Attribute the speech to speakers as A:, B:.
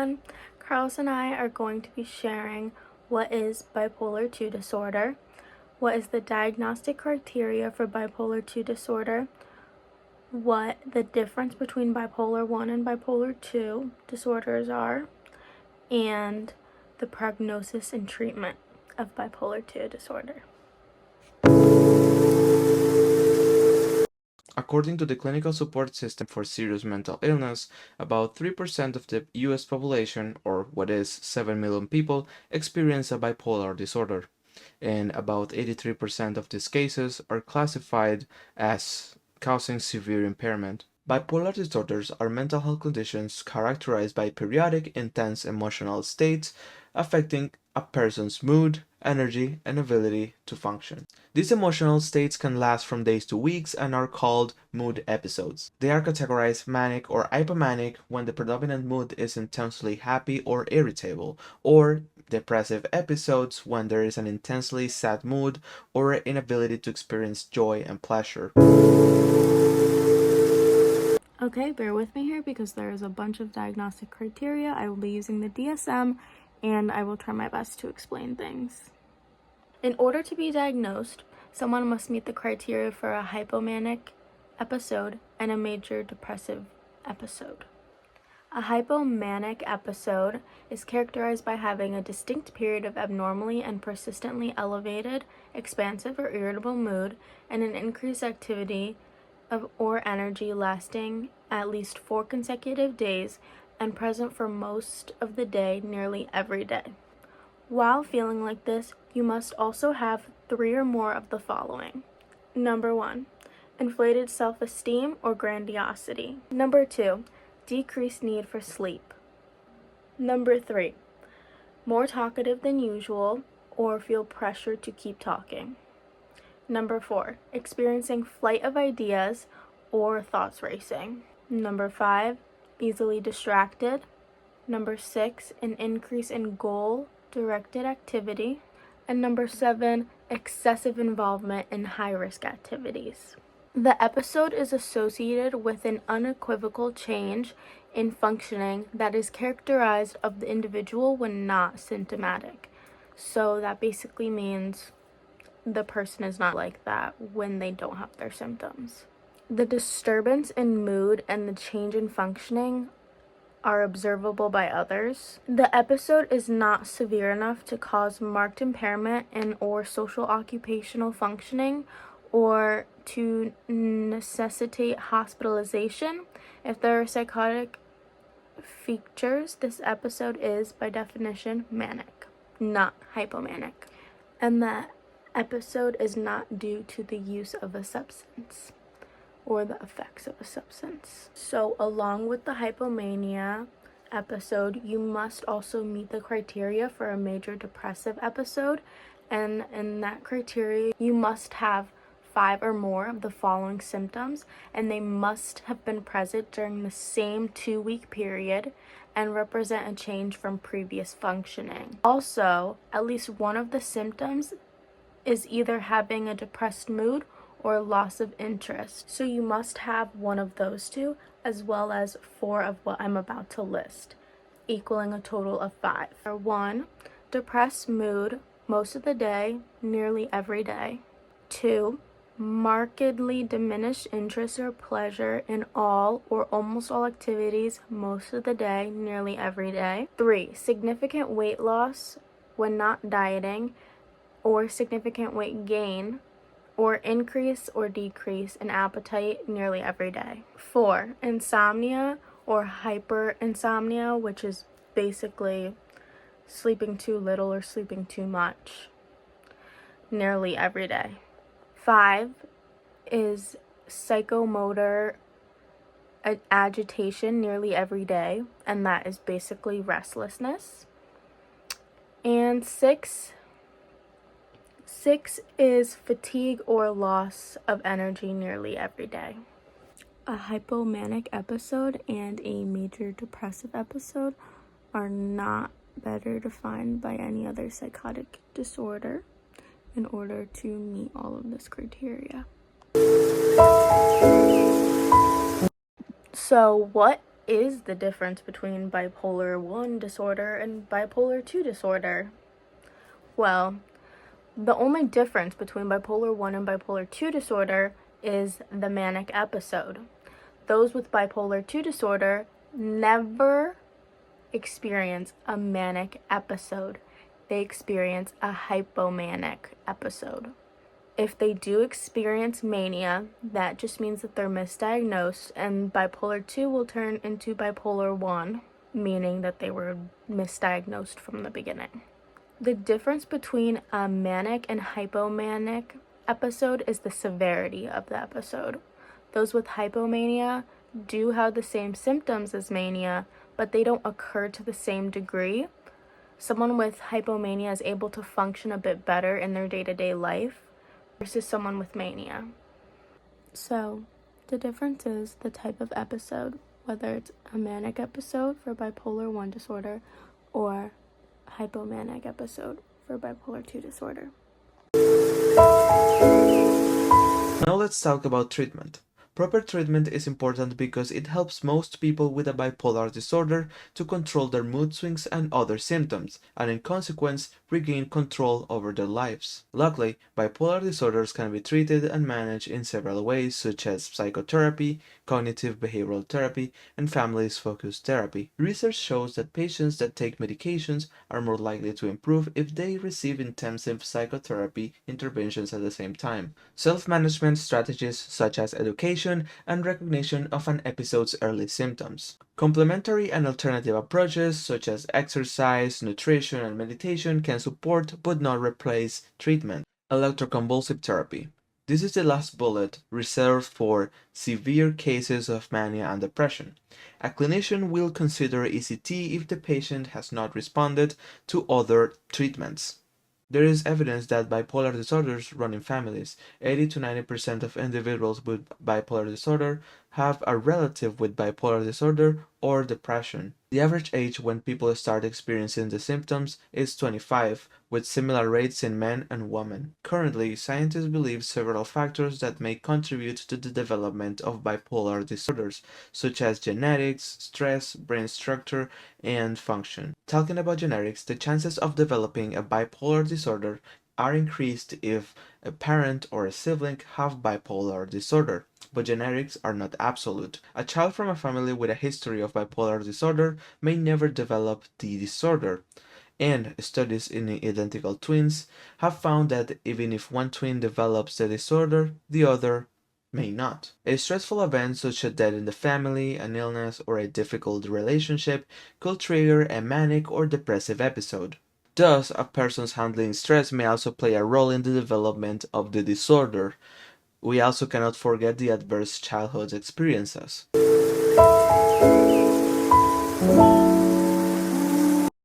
A: everyone. Carlos and I are going to be sharing what is bipolar 2 disorder, what is the diagnostic criteria for bipolar 2 disorder, what the difference between bipolar 1 and bipolar 2 disorders are, and the prognosis and treatment of bipolar 2 disorder.
B: According to the Clinical Support System for Serious Mental Illness, about 3% of the US population, or what is 7 million people, experience a bipolar disorder, and about 83% of these cases are classified as causing severe impairment. Bipolar disorders are mental health conditions characterized by periodic intense emotional states affecting a person's mood, energy, and ability to function. These emotional states can last from days to weeks and are called mood episodes. They are categorized manic or hypomanic when the predominant mood is intensely happy or irritable, or depressive episodes when there is an intensely sad mood or inability to experience joy and pleasure.
A: Okay, bear with me here because there is a bunch of diagnostic criteria. I will be using the DSM and I will try my best to explain things. In order to be diagnosed, someone must meet the criteria for a hypomanic episode and a major depressive episode. A hypomanic episode is characterized by having a distinct period of abnormally and persistently elevated, expansive, or irritable mood and an increased activity or energy lasting at least 4 consecutive days and present for most of the day, nearly every day. While feeling like this, you must also have 3 or more of the following. Number 1, inflated self-esteem or grandiosity. Number 2, decreased need for sleep. Number 3, more talkative than usual or feel pressure to keep talking. Number 4, experiencing flight of ideas or thoughts racing. Number 5, easily distracted. Number 6, an increase in goal-directed activity. And number 7, excessive involvement in high-risk activities. The episode is associated with an unequivocal change in functioning that is characterized of the individual when not symptomatic. So that basically means the person is not like that when they don't have their symptoms. The disturbance in mood and the change in functioning are observable by others. The episode is not severe enough to cause marked impairment in or social occupational functioning or to necessitate hospitalization. If there are psychotic features, this episode is, by definition, manic, not hypomanic. And the episode is not due to the use of a substance or the effects of a substance. So along with the hypomania episode, you must also meet the criteria for a major depressive episode, and in that criteria you must have 5 or more of the following symptoms, and they must have been present during the same 2-week period and represent a change from previous functioning. Also, at least one of the symptoms is either having a depressed mood or loss of interest. So you must have one of those 2, as well as 4 of what I'm about to list, equaling a total of 5. 1, depressed mood most of the day, nearly every day. 2, markedly diminished interest or pleasure in all or almost all activities most of the day, nearly every day. 3, significant weight loss when not dieting, or significant weight gain, or increase or decrease in appetite nearly every day. 4, insomnia or hyperinsomnia, which is basically sleeping too little or sleeping too much, nearly every day. 5 is psychomotor agitation nearly every day, and that is basically restlessness. And 6 is fatigue or loss of energy nearly every day. A hypomanic episode and a major depressive episode are not better defined by any other psychotic disorder in order to meet all of this criteria. So what is the difference between bipolar 1 disorder and bipolar 2 disorder? Well, the only difference between bipolar 1 and bipolar 2 disorder is the manic episode. Those with bipolar 2 disorder never experience a manic episode. They experience a hypomanic episode. If they do experience mania, that just means that they're misdiagnosed, and bipolar 2 will turn into bipolar 1, meaning that they were misdiagnosed from the beginning. The difference between a manic and hypomanic episode is the severity of the episode. Those with hypomania do have the same symptoms as mania, but they don't occur to the same degree. Someone with hypomania is able to function a bit better in their day-to-day life versus someone with mania. So, the difference is the type of episode, whether it's a manic episode for bipolar 1 disorder or hypomanic episode for bipolar 2 disorder.
B: Now let's talk about treatment. Proper treatment is important because it helps most people with a bipolar disorder to control their mood swings and other symptoms, and in consequence, regain control over their lives. Luckily, bipolar disorders can be treated and managed in several ways, such as psychotherapy, cognitive behavioral therapy, and families-focused therapy. Research shows that patients that take medications are more likely to improve if they receive intensive psychotherapy interventions at the same time. Self-management strategies such as education and recognition of an episode's early symptoms. Complementary and alternative approaches such as exercise, nutrition, and meditation can support but not replace treatment. Electroconvulsive therapy. This is the last bullet, reserved for severe cases of mania and depression. A clinician will consider ECT if the patient has not responded to other treatments. There is evidence that bipolar disorders run in families. 80 to 90% of individuals with bipolar disorder have a relative with bipolar disorder or depression. The average age when people start experiencing the symptoms is 25, with similar rates in men and women. Currently, scientists believe several factors that may contribute to the development of bipolar disorders, such as genetics, stress, brain structure, and function. Talking about genetics, the chances of developing a bipolar disorder are increased if a parent or a sibling have bipolar disorder, but genetics are not absolute. A child from a family with a history of bipolar disorder may never develop the disorder, and studies in identical twins have found that even if one twin develops the disorder, the other may not. A stressful event such as death in the family, an illness, or a difficult relationship could trigger a manic or depressive episode. Thus, a person's handling stress may also play a role in the development of the disorder. We also cannot forget the adverse childhood experiences.